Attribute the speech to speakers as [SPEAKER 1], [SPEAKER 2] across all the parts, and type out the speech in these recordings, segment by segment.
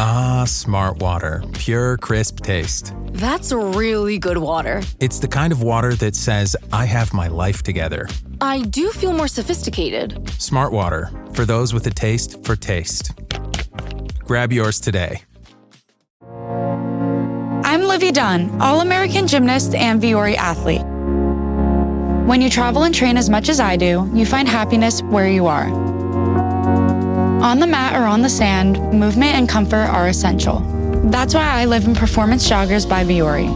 [SPEAKER 1] Ah, Smart Water. Pure, crisp taste.
[SPEAKER 2] That's really good water.
[SPEAKER 1] It's the kind of water that says, I have my life together.
[SPEAKER 2] I do feel more sophisticated.
[SPEAKER 1] Smart Water. For those with a taste for taste. Grab yours today.
[SPEAKER 3] I'm Livy Dunn, All-American gymnast and Viori athlete. When you travel and train as much as I do, you find happiness where you are. On the mat or on the sand, movement and comfort are essential. That's why I live in Performance Joggers by Viori.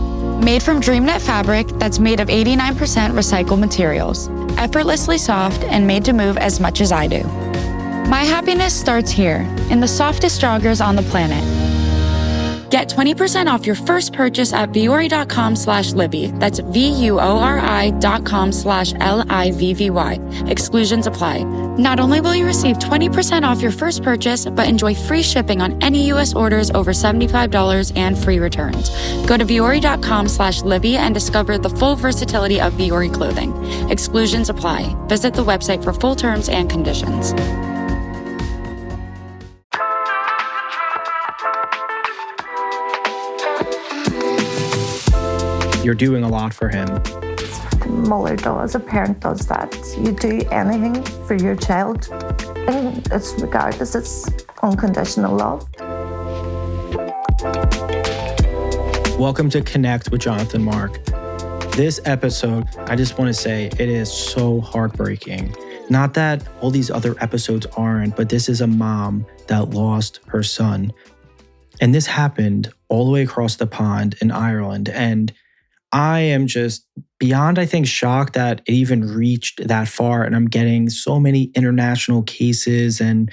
[SPEAKER 3] Made from DreamNet fabric that's made of 89% recycled materials, effortlessly soft and made to move as much as I do. My happiness starts here, in the softest joggers on the planet. Get 20% off your first purchase at viori.com/Livy. That's VUORI.com/LIVVY. Exclusions apply. Not only will you receive 20% off your first purchase, but enjoy free shipping on any U.S. orders over $75 and free returns. Go to viori.com/Livy and discover the full versatility of Viori clothing. Exclusions apply. Visit the website for full terms and conditions.
[SPEAKER 4] You're doing a lot for him.
[SPEAKER 5] Mother does, a parent does that. You do anything for your child, and it's regardless, it's unconditional love.
[SPEAKER 4] Welcome to Connect with Jonathan Mark. This episode, I just want to say it is so heartbreaking. Not that all these other episodes aren't, but this is a mom that lost her son. And this happened all the way across the pond in Ireland. And I am just beyond, I think, shocked that it even reached that far. And I'm getting so many international cases and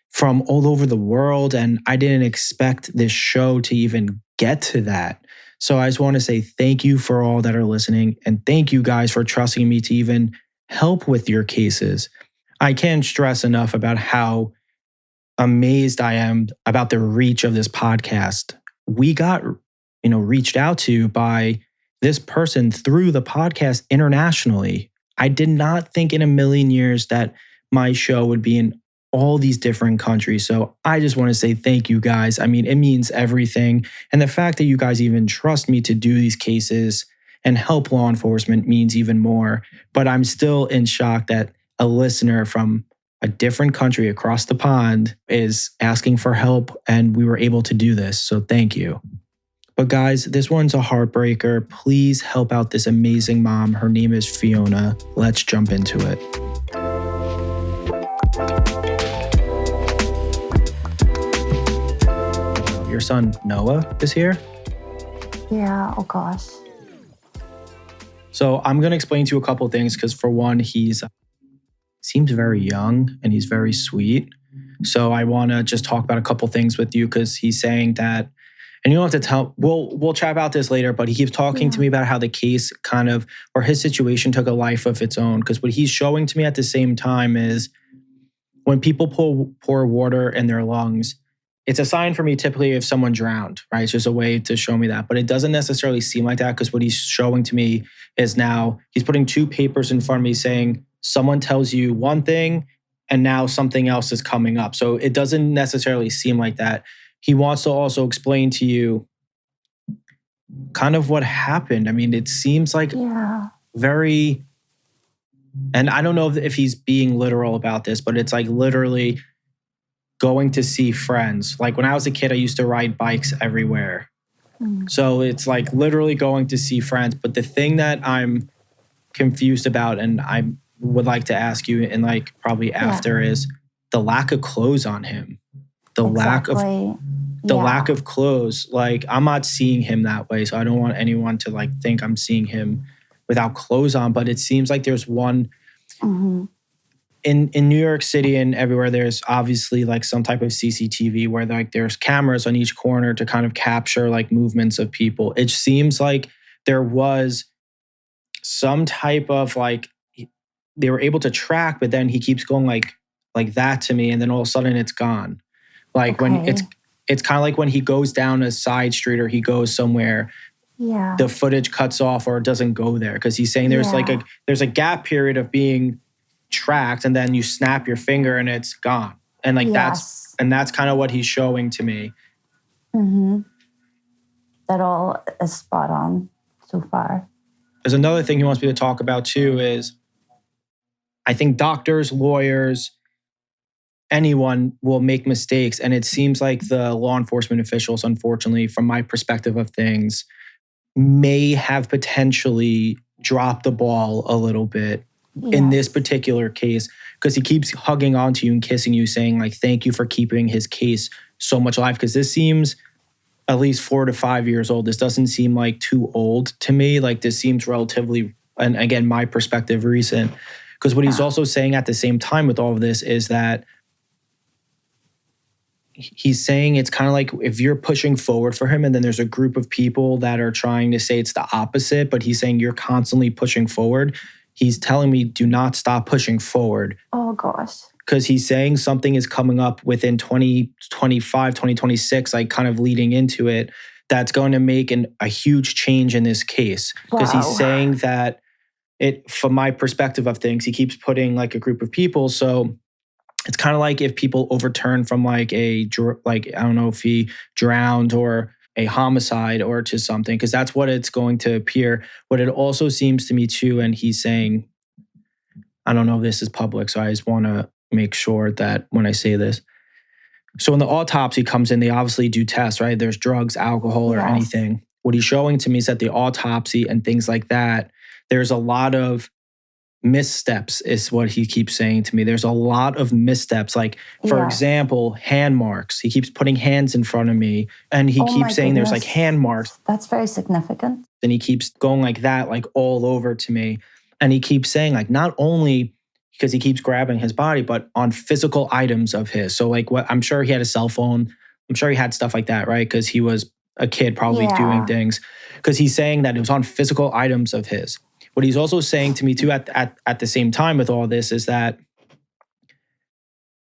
[SPEAKER 4] from all over the world. And I didn't expect this show to even get to that. So I just want to say thank you for all that are listening. And thank you guys for trusting me to even help with your cases. I can't stress enough about how amazed I am about the reach of this podcast. We got, reached out to by this person through the podcast internationally. I did not think in a million years that my show would be in all these different countries. So I just want to say thank you guys. I mean, it means everything. And the fact that you guys even trust me to do these cases and help law enforcement means even more. But I'm still in shock that a listener from a different country across the pond is asking for help and we were able to do this. So thank you. But guys, this one's a heartbreaker. Please help out this amazing mom. Her name is Fiona. Let's jump into it. Your son, Noah, is here?
[SPEAKER 5] Yeah, oh gosh.
[SPEAKER 4] So I'm going to explain to you a couple of things because for one, he's seems very young and he's very sweet. So I want to just talk about a couple things with you because he's saying that, and you don't have to tell, we'll chat about this later, but he keeps talking to me about how the case or his situation took a life of its own. Because what he's showing to me at the same time is when people pour water in their lungs, it's a sign for me typically if someone drowned, right? It's just a way to show me that. But it doesn't necessarily seem like that because what he's showing to me is now he's putting two papers in front of me saying someone tells you one thing and now something else is coming up. So it doesn't necessarily seem like that. He wants to also explain to you kind of what happened. I mean, it seems like very, and I don't know if he's being literal about this, but it's like literally going to see friends. Like when I was a kid, I used to ride bikes everywhere. So it's like literally going to see friends. But the thing that I'm confused about and I would like to ask you and like probably after is the lack of clothes on him. The lack of clothes. Like I'm not seeing him that way. So I don't want anyone to like think I'm seeing him without clothes on. But it seems like there's one in New York City and everywhere, there's obviously like some type of CCTV where like there's cameras on each corner to kind of capture like movements of people. It seems like there was some type of like, they were able to track, but then he keeps going like that to me. And then all of a sudden it's gone. Like when it's kind of like when he goes down a side street or he goes somewhere, the footage cuts off or it doesn't go there. Cause he's saying there's there's a gap period of being tracked and then you snap your finger and it's gone. And like that's kind of what he's showing to me.
[SPEAKER 5] Mm-hmm. That all is spot on so far.
[SPEAKER 4] There's another thing he wants me to talk about too is I think doctors, lawyers, anyone will make mistakes. And it seems like the law enforcement officials, unfortunately, from my perspective of things, may have potentially dropped the ball a little bit in this particular case, because he keeps hugging onto you and kissing you, saying like, thank you for keeping his case so much alive. Because this seems at least 4 to 5 years old. This doesn't seem like too old to me. Like this seems relatively, and again, my perspective, recent. Because what he's also saying at the same time with all of this is that he's saying it's kind of like if you're pushing forward for him and then there's a group of people that are trying to say it's the opposite, but he's saying you're constantly pushing forward. He's telling me do not stop pushing forward.
[SPEAKER 5] Oh, gosh.
[SPEAKER 4] Because he's saying something is coming up within 2025, 2026, like kind of leading into it, that's going to make a huge change in this case. Because he's saying that from my perspective of things, he keeps putting like a group of people. So it's kind of like if people overturn from like I don't know if he drowned or a homicide or to something, because that's what it's going to appear. What it also seems to me too, and he's saying, I don't know if this is public, so I just want to make sure that when I say this. So when the autopsy comes in, they obviously do tests, right? There's drugs, alcohol, or anything. What he's showing to me is that the autopsy and things like that, there's a lot of missteps is what he keeps saying to me. There's a lot of missteps. Like, for example, hand marks. He keeps putting hands in front of me and he keeps saying there's like hand marks.
[SPEAKER 5] That's very significant.
[SPEAKER 4] And he keeps going like that, like all over to me. And he keeps saying like, not only because he keeps grabbing his body, but on physical items of his. So like what I'm sure he had a cell phone. I'm sure he had stuff like that, right? Because he was a kid probably doing things. Because he's saying that it was on physical items of his. What he's also saying to me too at the same time with all this is that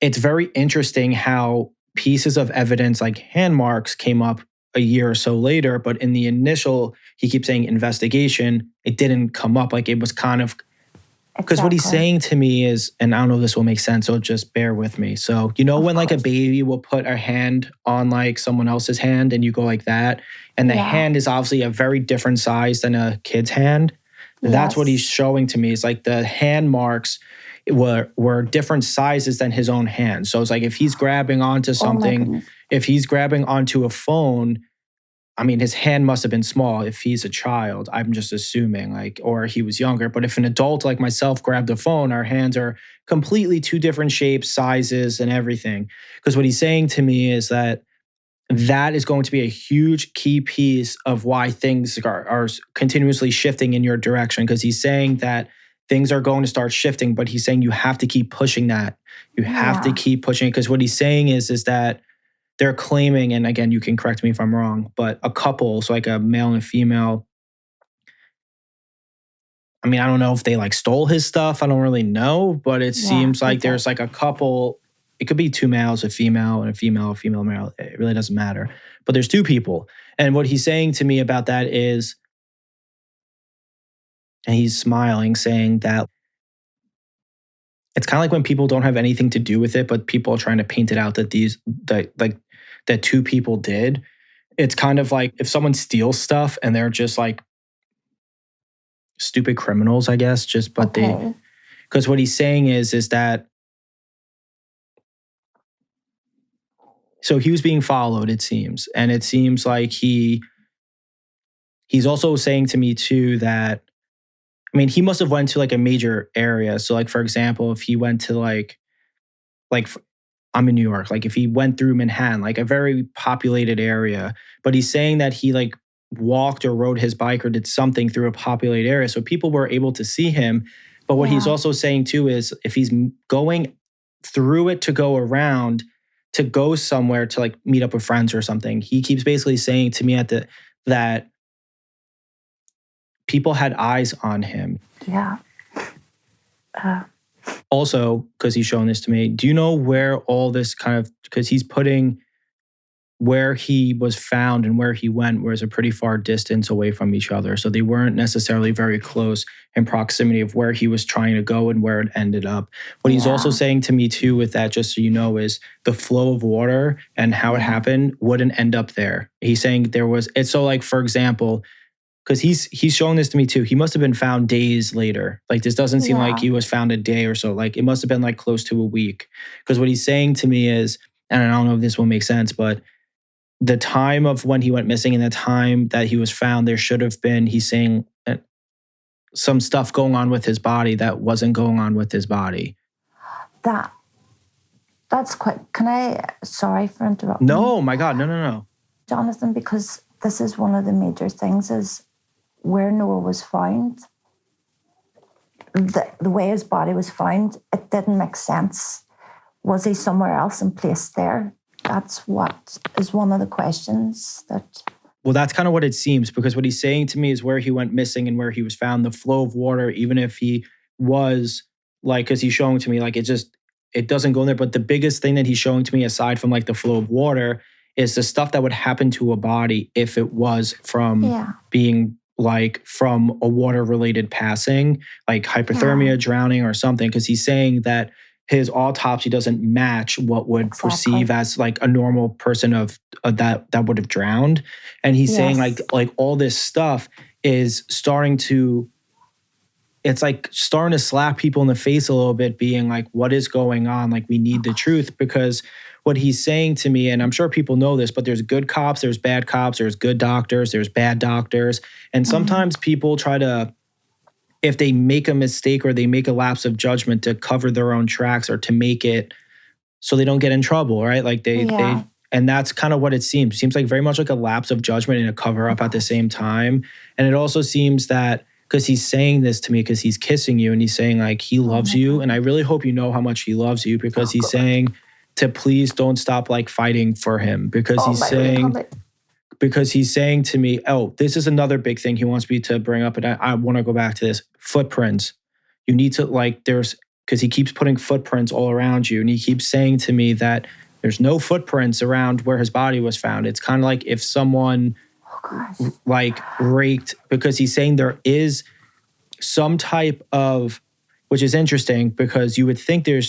[SPEAKER 4] it's very interesting how pieces of evidence like hand marks came up a year or so later, but in the initial, he keeps saying investigation, it didn't come up. Like it was kind of, because what he's saying to me is, and I don't know if this will make sense, so just bear with me. So, you know, when like a baby will put a hand on like someone else's hand and you go like that, and the hand is obviously a very different size than a kid's hand. That's what he's showing to me. Is like the hand marks were different sizes than his own hand. So it's like if he's grabbing onto something, if he's grabbing onto a phone, I mean, his hand must have been small if he's a child. I'm just assuming, like, or he was younger. But if an adult like myself grabbed a phone, our hands are completely two different shapes, sizes, and everything. Because what he's saying to me is that is going to be a huge key piece of why things are continuously shifting in your direction. Because he's saying that things are going to start shifting, but he's saying you have to keep pushing that. You have to keep pushing it. Because what he's saying is that they're claiming, and again, you can correct me if I'm wrong, but a couple, so like a male and a female, I mean, I don't know if they like stole his stuff. I don't really know, but it seems like there's like a couple. It could be two males, a female, and a female, male. It really doesn't matter. But there's two people. And what he's saying to me about that is, and he's smiling, saying that it's kind of like when people don't have anything to do with it, but people are trying to paint it out that two people did. It's kind of like if someone steals stuff and they're just like stupid criminals, I guess, because what he's saying is that, so he was being followed, it seems. And it seems like he's also saying to me too that, I mean, he must have went to like a major area. So like, for example, if he went to like I'm in New York, like if he went through Manhattan, like a very populated area, but he's saying that he like walked or rode his bike or did something through a populated area. So people were able to see him. But what he's also saying too is if he's going through it to go around, to go somewhere to like meet up with friends or something, he keeps basically saying to me that people had eyes on him.
[SPEAKER 5] Yeah.
[SPEAKER 4] Also, because he's showing this to me, do you know where all this kind of, because he's putting where he was found and where he went was a pretty far distance away from each other. So they weren't necessarily very close in proximity of where he was trying to go and where it ended up. What he's also saying to me too with that, just so you know, is the flow of water and how it happened wouldn't end up there. He's saying there was, it's so like, for example, because he's showing this to me too. He must have been found days later. Like this doesn't seem like he was found a day or so. Like it must have been like close to a week. Because what he's saying to me is, and I don't know if this will make sense, but the time of when he went missing and the time that he was found, there should have been, he's saying, some stuff going on with his body that wasn't going on with his body.
[SPEAKER 5] That's quite, sorry for interrupting.
[SPEAKER 4] No, my God, no.
[SPEAKER 5] Jonathan, because this is one of the major things is where Noah was found, the way his body was found, it didn't make sense. Was he somewhere else and placed there? That's what is one of the questions that...
[SPEAKER 4] Well, that's kind of what it seems, because what he's saying to me is where he went missing and where he was found, the flow of water, even if he was like, because he's showing to me, like, it doesn't go in there. But the biggest thing that he's showing to me, aside from like the flow of water, is the stuff that would happen to a body if it was from being like from a water-related passing, like hypothermia, drowning or something. Because he's saying that his autopsy doesn't match what would perceive as like a normal person of that would have drowned. And he's saying like all this stuff is starting to, it's like starting to slap people in the face a little bit, being like, what is going on? Like we need the truth, because what he's saying to me, and I'm sure people know this, but there's good cops, there's bad cops, there's good doctors, there's bad doctors. And sometimes people try to, if they make a mistake or they make a lapse of judgment, to cover their own tracks or to make it so they don't get in trouble, right? Like they and that's kind of what it seems. It seems like very much like a lapse of judgment and a cover up at the same time. And it also seems that, because he's saying this to me, because he's kissing you and he's saying like he loves you. And I really hope you know how much he loves you, because he's saying to please don't stop like fighting for him, because he's saying to me, this is another big thing he wants me to bring up. And I want to go back to this. Footprints. You need to because he keeps putting footprints all around you. And he keeps saying to me that there's no footprints around where his body was found. It's kind of like if someone like raked, because he's saying there is some type of, which is interesting because you would think there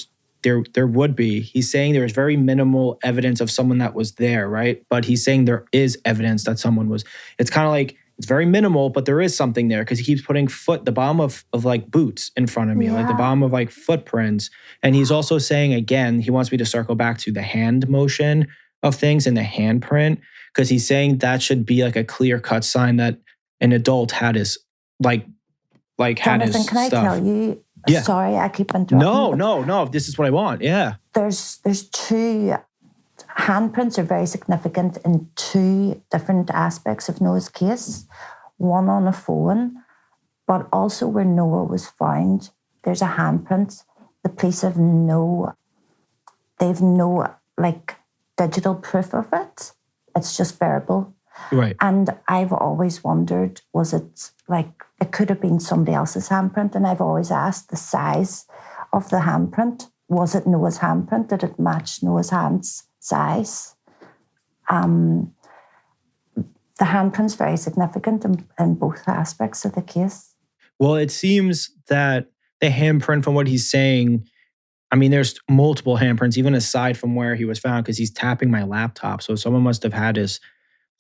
[SPEAKER 4] would be. He's saying there's very minimal evidence of someone that was there, right? But he's saying there is evidence that someone was. It's kind of like, it's very minimal, but there is something there, because he keeps putting the bottom of like boots in front of me, like the bottom of like footprints. And he's also saying, again, he wants me to circle back to the hand motion of things and the handprint, because he's saying that should be like a clear-cut sign that an adult had his, had
[SPEAKER 5] Jonathan,
[SPEAKER 4] his
[SPEAKER 5] can I
[SPEAKER 4] stuff.
[SPEAKER 5] tell you?
[SPEAKER 4] Yeah.
[SPEAKER 5] Sorry, I keep interrupting.
[SPEAKER 4] No. This is what I want. Yeah.
[SPEAKER 5] There's two handprints are very significant in two different aspects of Noah's case. One on a phone, but also where Noah was found, there's a handprint. The police have no like digital proof of it. It's just verbal.
[SPEAKER 4] Right.
[SPEAKER 5] And I've always wondered, was it like, it could have been somebody else's handprint. And I've always asked the size of the handprint. Was it Noah's handprint? Did it match Noah's hand's size? The handprint's very significant in both aspects of the case.
[SPEAKER 4] Well, it seems that the handprint, from what he's saying, I mean, there's multiple handprints, even aside from where he was found, because he's tapping my laptop. So someone must have had his,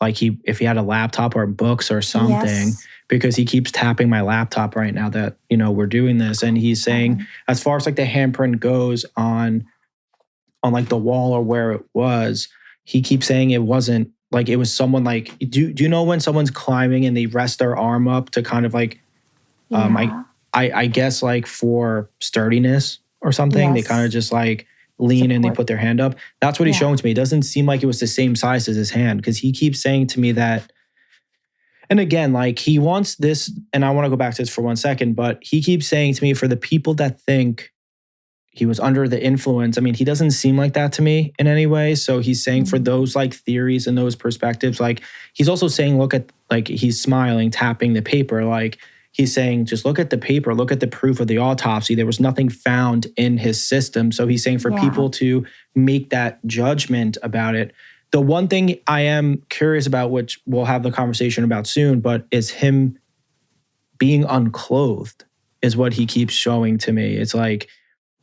[SPEAKER 4] if he had a laptop or books or something, because he keeps tapping my laptop right now that, we're doing this. And he's saying, as far as like the handprint goes on like the wall or where it was, he keeps saying it wasn't like, it was someone like, do you know when someone's climbing and they rest their arm up to kind of like, I guess like for sturdiness or something, they kind of just like lean and they put their hand up. That's what he's showing to me. It doesn't seem like it was the same size as his hand, because he keeps saying to me that, and again, like he wants this, and I want to go back to this for 1 second, but he keeps saying to me, for the people that think he was under the influence, I mean, he doesn't seem like that to me in any way. So he's saying for those like theories and those perspectives, like he's also saying, look at, like he's smiling, tapping the paper, like he's saying, just look at the paper, look at the proof of the autopsy. There was nothing found in his system. So he's saying for people to make that judgment about it, The one thing I am curious about, which we'll have the conversation about soon, but is him being unclothed is what he keeps showing to me. It's like...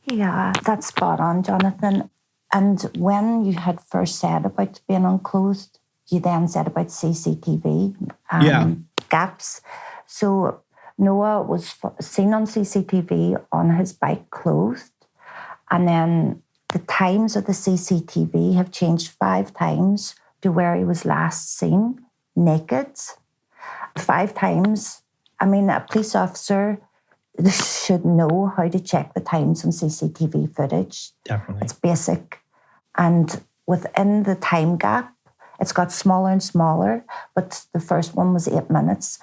[SPEAKER 5] Yeah, that's spot on, Jonathan. And when you had first said about being unclothed, you then said about CCTV gaps. So Noah was seen on CCTV on his bike clothed. And then the times of the CCTV have changed 5 times to where he was last seen naked. 5 times. I mean, a police officer should know how to check the times on CCTV footage.
[SPEAKER 4] Definitely.
[SPEAKER 5] It's basic. And within the time gap, it's got smaller and smaller, but the first one was 8 minutes.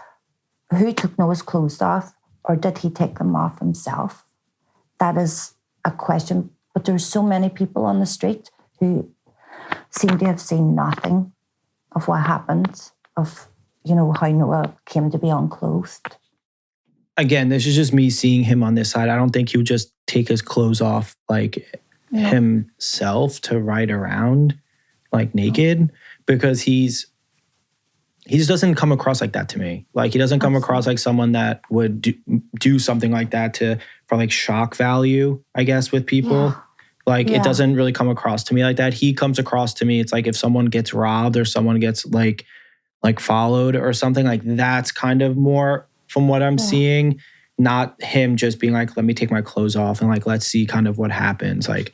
[SPEAKER 5] Who took Noah's clothes off, or did he take them off himself? That is a question. But there's so many people on the street who seem to have seen nothing of what happened, of, how Noah came to be unclothed.
[SPEAKER 4] Again, this is just me seeing him on this side. I don't think he would just take his clothes off himself to ride around naked, because he just doesn't come across like that to me. He doesn't come across like someone that would do something like that for shock value, I guess, with people. It doesn't really come across to me like that. He comes across to me, it's like if someone gets robbed or someone gets followed or something, that's kind of more from what I'm seeing. Not him just being let me take my clothes off and let's see kind of what happens. That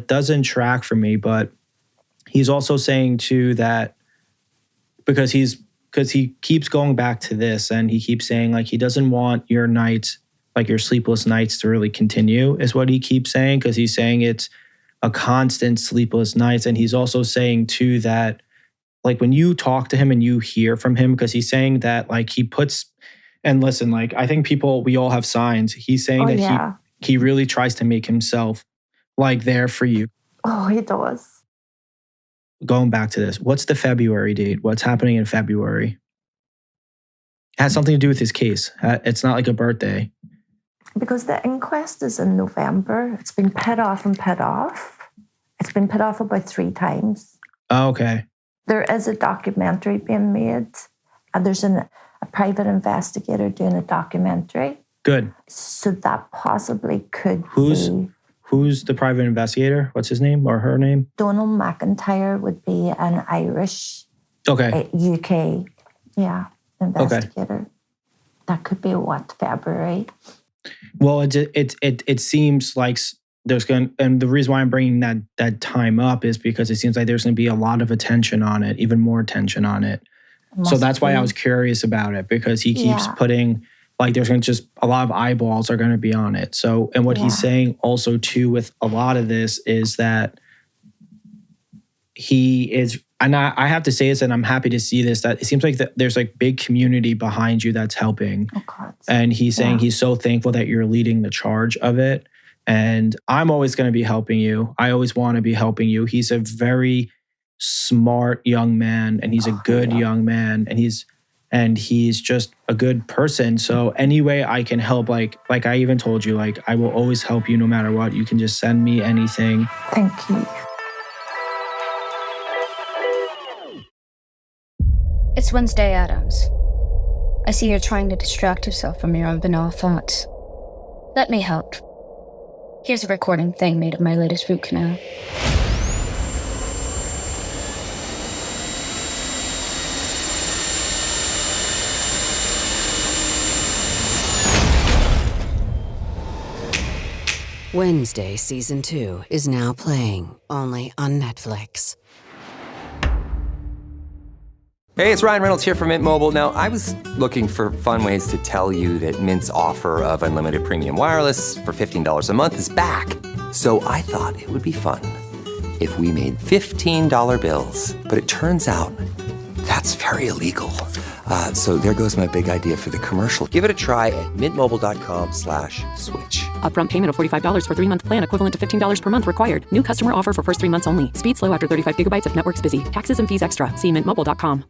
[SPEAKER 4] doesn't track for me. But he's also saying too that because he keeps going back to this, and he keeps saying he doesn't want your nights, your sleepless nights, to really continue, is what he keeps saying, because he's saying it's a constant sleepless nights. And he's also saying too that when you talk to him and you hear from him, because he's saying that he puts... And listen, I think we all have signs. He's saying he really tries to make himself there for you.
[SPEAKER 5] Oh, he does.
[SPEAKER 4] Going back to this, what's the February date? What's happening in February? It has something to do with his case. It's not a birthday.
[SPEAKER 5] Because the inquest is in November. It's been put off and put off. It's been put off about 3 times.
[SPEAKER 4] Oh, okay.
[SPEAKER 5] There is a documentary being made, and there's a private investigator doing a documentary.
[SPEAKER 4] Good.
[SPEAKER 5] So that possibly could
[SPEAKER 4] be... Who's the private investigator? What's his name or her name?
[SPEAKER 5] Donald McIntyre would be an Irish,
[SPEAKER 4] UK,
[SPEAKER 5] investigator.
[SPEAKER 4] Okay.
[SPEAKER 5] That could be February.
[SPEAKER 4] Well, it seems like there's and the reason why I'm bringing that time up is because it seems like there's going to be a lot of attention on it, even more attention on it. So that's why I was curious about it, because he keeps putting, there's going to just a lot of eyeballs are going to be on it. So, and what he's saying also too with a lot of this is that he is, and I have to say this, and I'm happy to see this, that it seems like there's big community behind you that's helping.
[SPEAKER 5] Oh, God.
[SPEAKER 4] And he's saying he's so thankful that you're leading the charge of it. And I'm always going to be helping you. I always want to be helping you. He's a very smart young man, and he's a good young man, and he's just a good person. So any way I can help, like I even told you, I will always help you no matter what. You can just send me anything.
[SPEAKER 5] Thank you.
[SPEAKER 6] It's Wednesday, Adams. I see you're trying to distract yourself from your own banal thoughts. Let me help. Here's a recording thing made of my latest root canal.
[SPEAKER 7] Wednesday Season 2 is now playing, only on Netflix.
[SPEAKER 8] Hey, it's Ryan Reynolds here from Mint Mobile. Now, I was looking for fun ways to tell you that Mint's offer of unlimited premium wireless for $15 a month is back. So I thought it would be fun if we made $15 bills. But it turns out that's very illegal. So there goes my big idea for the commercial. Give it a try at mintmobile.com/switch.
[SPEAKER 9] Upfront payment of $45 for 3-month plan equivalent to $15 per month required. New customer offer for first 3 months only. Speed slow after 35 gigabytes if network's busy. Taxes and fees extra. See mintmobile.com.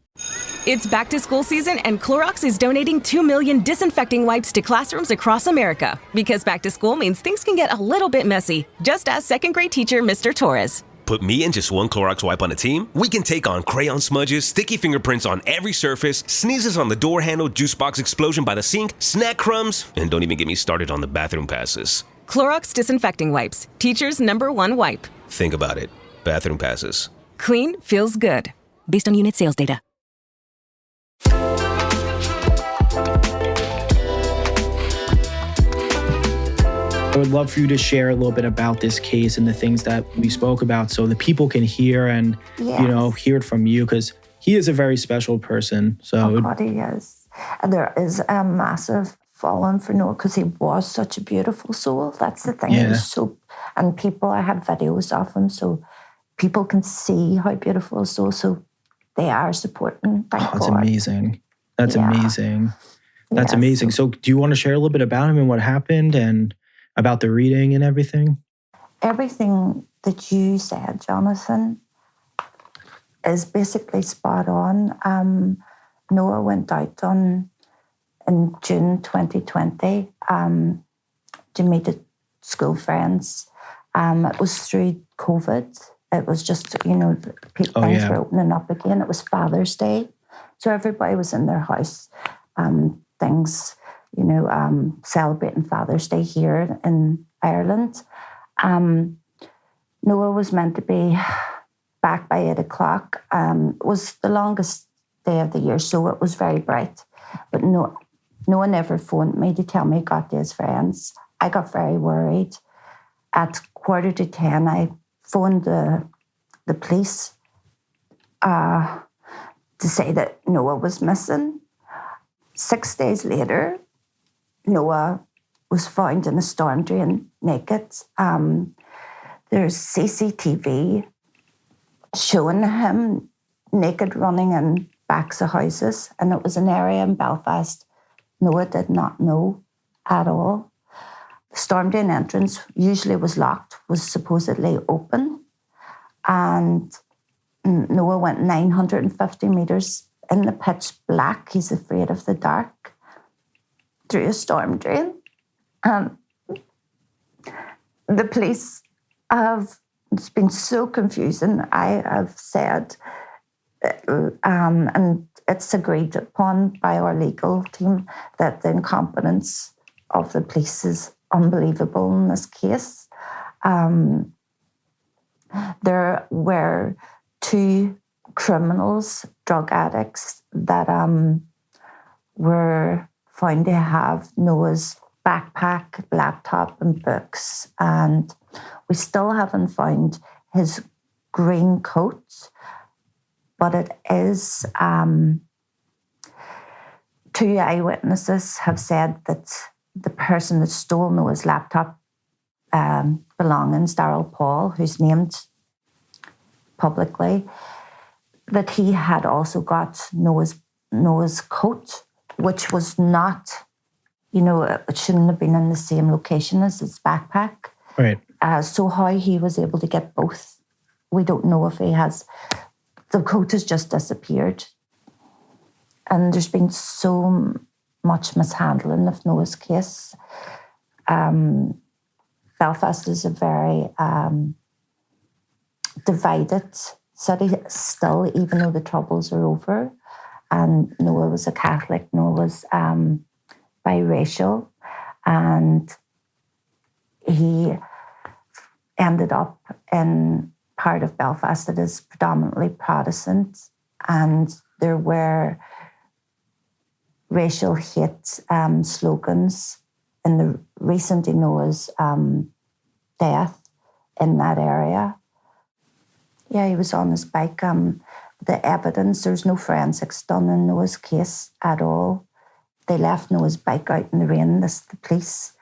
[SPEAKER 10] It's back to school season, and Clorox is donating 2 million disinfecting wipes to classrooms across America. Because back to school means things can get a little bit messy. Just ask second grade teacher Mr. Torres.
[SPEAKER 11] Put me and just one Clorox wipe on a team? We can take on crayon smudges, sticky fingerprints on every surface, sneezes on the door handle, juice box explosion by the sink, snack crumbs, and don't even get me started on the bathroom passes.
[SPEAKER 10] Clorox disinfecting wipes. Teacher's #1 wipe.
[SPEAKER 11] Think about it. Bathroom passes.
[SPEAKER 10] Clean feels good. Based on unit sales data.
[SPEAKER 4] I would love for you to share a little bit about this case and the things that we spoke about so the people can hear and, hear it from you, because he is a very special person. So
[SPEAKER 5] God, he is. And there is a massive fallen for Noah because he was such a beautiful soul. That's the thing.
[SPEAKER 4] Yeah.
[SPEAKER 5] He was so, and people, I have videos of him so people can see how beautiful his soul. So they are supporting. Thank God.
[SPEAKER 4] That's amazing. That's amazing. That's amazing. So do you want to share a little bit about him and what happened and about the reading and everything?
[SPEAKER 5] Everything that you said, Jonathan, is basically spot on. Noah went out in June 2020 to meet his school friends. It was through COVID. It was just, things were opening up again. It was Father's Day. So everybody was in their house. Celebrating Father's Day here in Ireland. Noah was meant to be back by 8 o'clock. It was the longest day of the year, so it was very bright. But no one ever phoned me to tell me he got to his friends. I got very worried. At 9:45, I phoned the police to say that Noah was missing. 6 days later, Noah was found in a storm drain naked. There's CCTV showing him naked running in backs of houses, and it was an area in Belfast Noah did not know at all. The storm drain entrance usually was locked, was supposedly open, and Noah went 950 metres in the pitch black. He's afraid of the dark through a storm drain. The police it's been so confusing. I have said, and it's agreed upon by our legal team, that the incompetence of the police is unbelievable in this case. There were 2 criminals, drug addicts, that were found to have Noah's backpack, laptop, and books. And we still haven't found his green coat, but it is 2 eyewitnesses have said that the person that stole Noah's laptop belongings, Darrell Paul, who's named publicly, that he had also got Noah's coat, which was not, it shouldn't have been in the same location as his backpack.
[SPEAKER 4] Right.
[SPEAKER 5] So how he was able to get both, we don't know. If he has, the coat has just disappeared. And there's been so much mishandling of Noah's case. Belfast is a very divided city still, even though the Troubles are over. And Noah was a Catholic. Noah was biracial. And he ended up in part of Belfast that is predominantly Protestant. And there were racial hate slogans in the recent Noah's death in that area. Yeah, he was on his bike. The evidence, there's no forensics done in Noah's case at all. They left Noah's bike out in the rain, the police.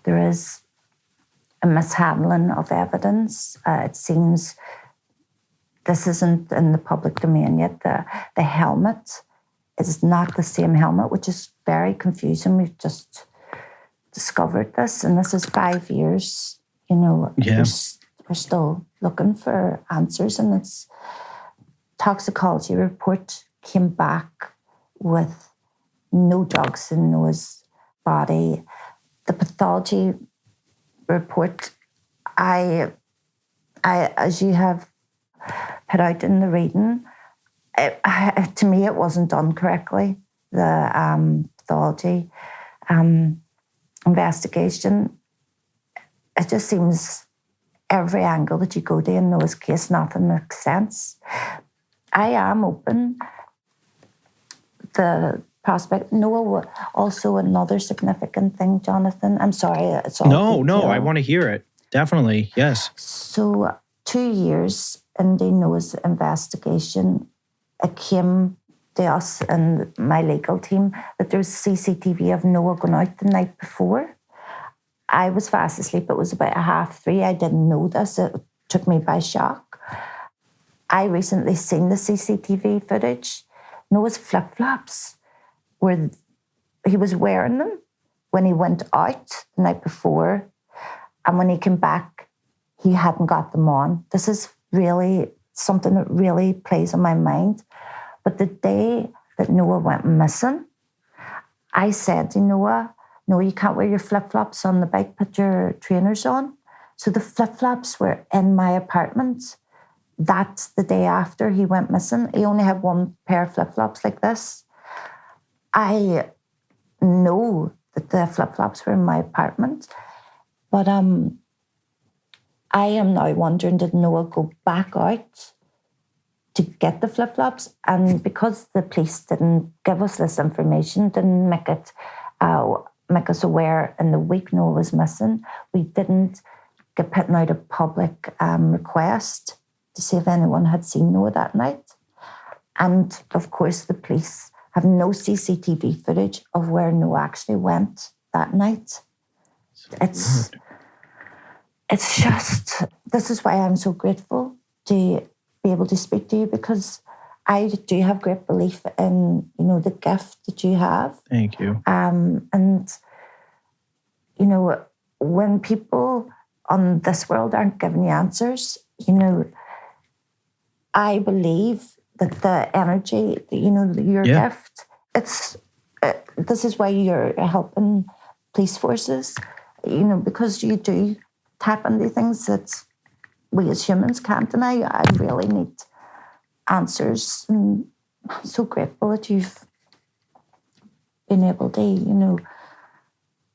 [SPEAKER 5] There is a mishandling of evidence. It seems this isn't in the public domain yet. The helmet is not the same helmet, which is very confusing. We've just discovered this, and this is 5 years.
[SPEAKER 4] Yeah.
[SPEAKER 5] We're still looking for answers, and its toxicology report came back with no drugs in Noah's body. The pathology report, I as you have put out in the reading, to me it wasn't done correctly. The pathology investigation, it just seems every angle that you go to in Noah's case, nothing makes sense. I am open. The prospect, Noah, also another significant thing, Jonathan. I'm sorry, it's all
[SPEAKER 4] No, I want to hear it. Definitely, yes.
[SPEAKER 5] So 2 years into Noah's investigation, it came to us and my legal team that there was CCTV of Noah going out the night before. I was fast asleep. It was about 3:30. I didn't know this. It took me by shock. I recently seen the CCTV footage. Noah's flip-flops, he was wearing them when he went out the night before. And when he came back, he hadn't got them on. This is really something that really plays on my mind. But the day that Noah went missing, I said to Noah, no, you can't wear your flip-flops on the bike, put your trainers on. So the flip-flops were in my apartment. That's the day after he went missing. He only had one pair of flip-flops like this. I know that the flip-flops were in my apartment, but I am now wondering, did Noah go back out to get the flip-flops? And because the police didn't give us this information, didn't make us aware in the week Noah was missing, we didn't get putting out a public request to see if anyone had seen Noah that night. And of course, the police have no CCTV footage of where Noah actually went that night. It's just, this is why I'm so grateful to be able to speak to you, because I do have great belief in, the gift that you have.
[SPEAKER 4] Thank you.
[SPEAKER 5] And, when people on this world aren't giving you answers, I believe that the energy, your gift, this is why you're helping police forces, because you do tap into things that we as humans can't. And I really need answers. And I'm so grateful that you've been able to,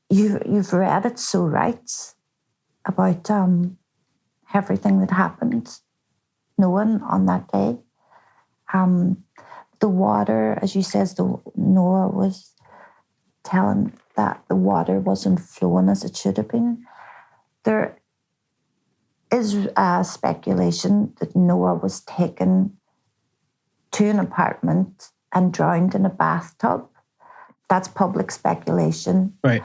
[SPEAKER 5] you've read it so right about everything that happened, knowing on that day. The water, as you says, Noah was telling that the water wasn't flowing as it should have been. There is speculation that Noah was taken to an apartment and drowned in a bathtub. That's public speculation.
[SPEAKER 4] Right.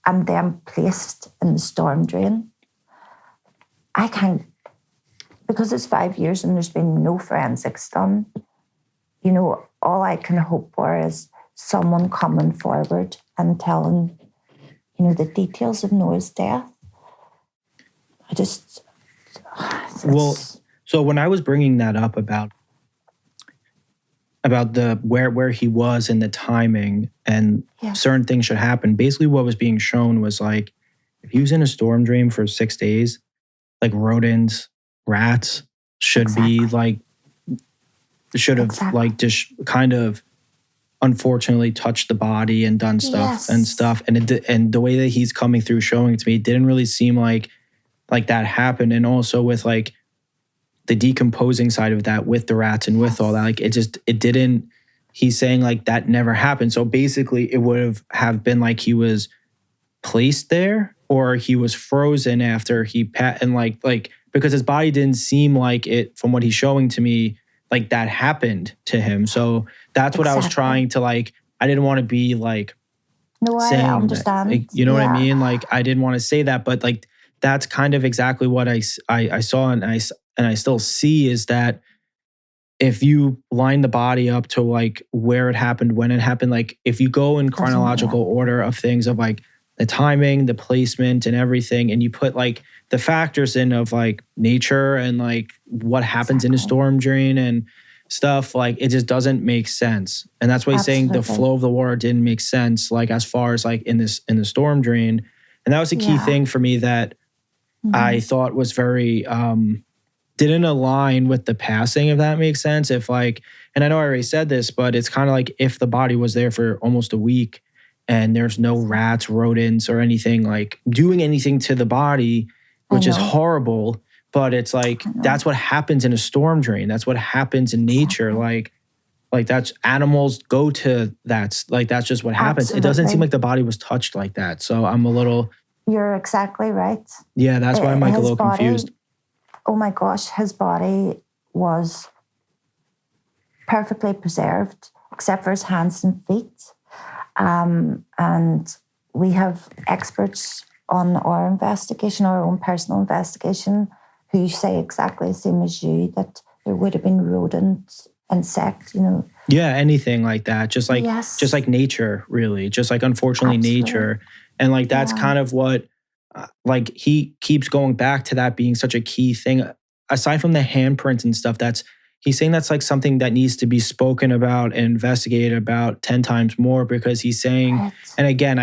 [SPEAKER 5] And then placed in the storm drain. I can't, because it's 5 years and there's been no forensics done, all I can hope for is someone coming forward and telling, the details of Noah's death.
[SPEAKER 4] So when I was bringing that up about the where he was and the timing and certain things should happen, basically what was being shown was like, if he was in a storm drain for 6 days, like rodents, rats should be like, should have like just kind of unfortunately touched the body and done stuff and stuff. And the way that he's coming through showing it to me, it didn't really seem like that happened. And also with like the decomposing side of that with the rats and with all that, like it didn't, he's saying like that never happened. So basically it would have been like he was placed there or he was frozen after he and like because his body didn't seem like it, from what he's showing to me, like that happened to him. So that's what I was trying to like, I didn't want to be like,
[SPEAKER 5] no, I understand.
[SPEAKER 4] That, like, you know what I mean? Like I didn't want to say that, but like that's kind of exactly what I saw and I still see, is that if you line the body up to like where it happened, when it happened, like if you go in chronological order of things of like the timing, the placement and everything, and you put like the factors in of like nature and like what happens in a storm drain and stuff, like it just doesn't make sense. And that's why he's saying the flow of the water didn't make sense, like as far as like in the storm drain. And that was a key thing for me that I thought was very didn't align with the passing, if that makes sense. If like, and I know I already said this, but it's kind of like if the body was there for almost a week and there's no rats, rodents, or anything like doing anything to the body, which is horrible. But it's like, that's what happens in a storm drain. That's what happens in nature. Like that's animals go to that's just what happens.
[SPEAKER 5] Absolutely.
[SPEAKER 4] It doesn't seem like the body was touched like that. So I'm a little.
[SPEAKER 5] You're exactly right.
[SPEAKER 4] Yeah, that's why I'm like a little confused.
[SPEAKER 5] Oh my gosh, his body was perfectly preserved except for his hands and feet. And we have experts on our investigation, our own personal investigation, who say exactly the same as you, that there would have been rodents, insect,
[SPEAKER 4] Yeah, anything like that. Just like nature, really. Just like, unfortunately, nature. And like, that's kind of what, like, he keeps going back to that being such a key thing. Aside from the handprints and stuff, he's saying that's like something that needs to be spoken about and investigated about 10 times more, because he's saying, and again,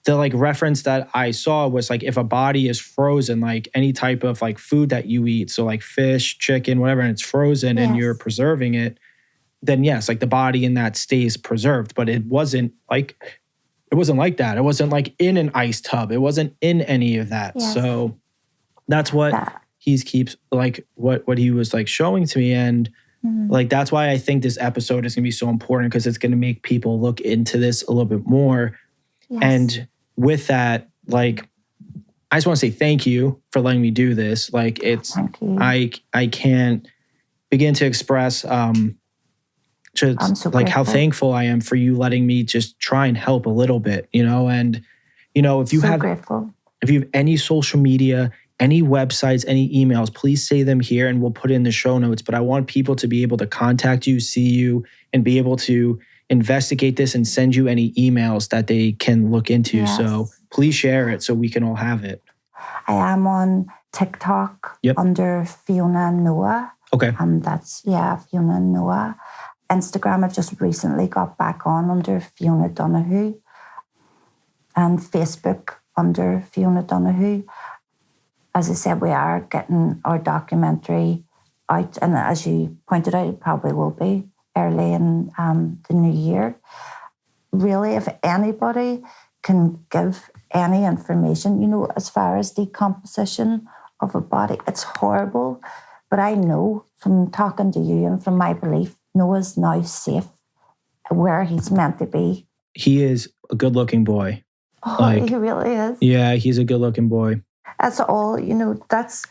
[SPEAKER 4] the like reference that I saw was like, if a body is frozen, like any type of like food that you eat, so like fish, chicken, whatever, and it's frozen and you're preserving it, then yes, like the body in that stays preserved. But it wasn't like that. It wasn't like in an ice tub. It wasn't in any of that. Yes. So that's what he keeps like what he was like showing to me. And like, that's why I think this episode is gonna be so important, because it's gonna make people look into this a little bit more. Yes. And with that, like, I just want to say thank you for letting me do this. Like, I can't begin to express just so like how thankful I am for you letting me just try and help a little bit, and if you have any social media, any websites, any emails, please say them here and we'll put it in the show notes. But I want people to be able to contact you, see you, and be able to investigate this and send you any emails that they can look into. Yes. So please share it so we can all have it.
[SPEAKER 5] I am on TikTok under Fiona Noah.
[SPEAKER 4] Okay.
[SPEAKER 5] That's, Fiona Noah. Instagram, I've just recently got back on under Fiona Donohoe. And Facebook under Fiona Donohoe. As I said, we are getting our documentary out. And as you pointed out, it probably will be early in the new year. Really, if anybody can give any information, as far as decomposition of a body, it's horrible. But I know from talking to you and from my belief, Noah's now safe where he's meant to be.
[SPEAKER 4] He is a good-looking boy.
[SPEAKER 5] Oh, he really is.
[SPEAKER 4] Yeah, he's a good-looking boy.
[SPEAKER 5] That's all, that's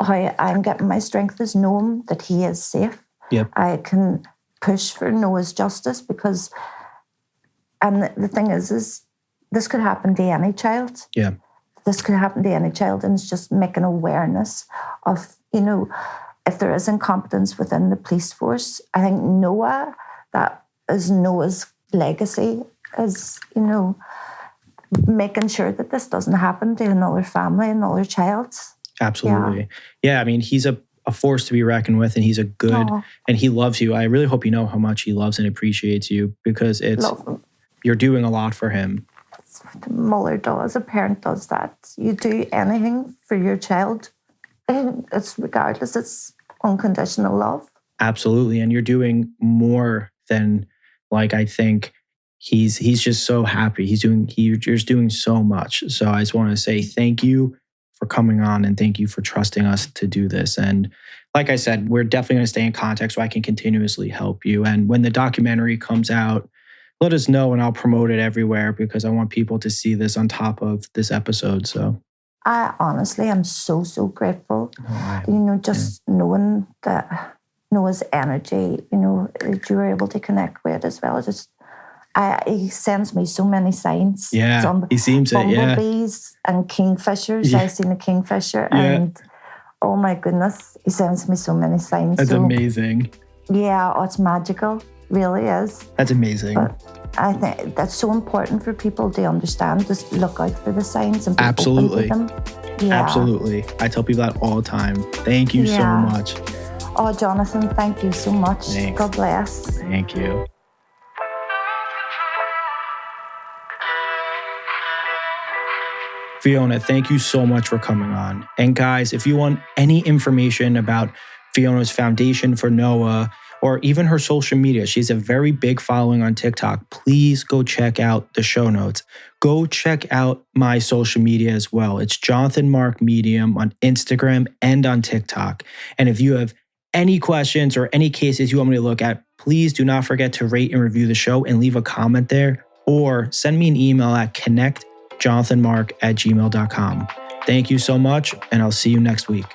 [SPEAKER 5] how I'm getting my strength, is knowing that he is safe.
[SPEAKER 4] Yep.
[SPEAKER 5] I can push for Noah's justice, because, and the thing is this could happen to any child.
[SPEAKER 4] Yeah.
[SPEAKER 5] This could happen to any child, and it's just making awareness of, if there is incompetence within the police force. I think Noah, that is Noah's legacy, is, making sure that this doesn't happen to another family, another child.
[SPEAKER 4] Absolutely. Yeah, I mean, he's a force to be reckoned with, and he's a good, and he loves you. I really hope you know how much he loves and appreciates you, because you're doing a lot for him.
[SPEAKER 5] That's what the mother does, a parent does that. You do anything for your child, it's regardless, it's unconditional love.
[SPEAKER 4] Absolutely. And you're doing more than, like, I think he's just so happy. You're just doing so much. So I just want to say thank you for coming on, and thank you for trusting us to do this. And like I said, we're definitely going to stay in contact so I can continuously help you. And when the documentary comes out, let us know and I'll promote it everywhere, because I want people to see this on top of this episode. So
[SPEAKER 5] I honestly am so grateful. Knowing that Noah's energy, that you were able to connect with as well. He sends me so many signs.
[SPEAKER 4] Yeah, he seems it,
[SPEAKER 5] bumblebees and kingfishers. Yeah. I've seen a kingfisher and oh my goodness, he sends me so many signs.
[SPEAKER 4] That's amazing.
[SPEAKER 5] Yeah, it's magical. Really is.
[SPEAKER 4] That's amazing.
[SPEAKER 5] But I think that's so important for people to understand. Just look out for the signs and be
[SPEAKER 4] absolutely
[SPEAKER 5] open to them. Yeah.
[SPEAKER 4] Absolutely. I tell people that all the time. Thank you so much.
[SPEAKER 5] Oh, Jonathan, thank you so much.
[SPEAKER 4] Thanks.
[SPEAKER 5] God bless.
[SPEAKER 4] Thank you. Fiona, thank you so much for coming on. And guys, if you want any information about Fiona's foundation for Noah, or even her social media, she's a very big following on TikTok, please go check out the show notes. Go check out my social media as well. It's Jonathan Mark Medium on Instagram and on TikTok. And if you have any questions or any cases you want me to look at, please do not forget to rate and review the show and leave a comment there, or send me an email at connectjonathanmark@gmail.com. Thank you so much, and I'll see you next week.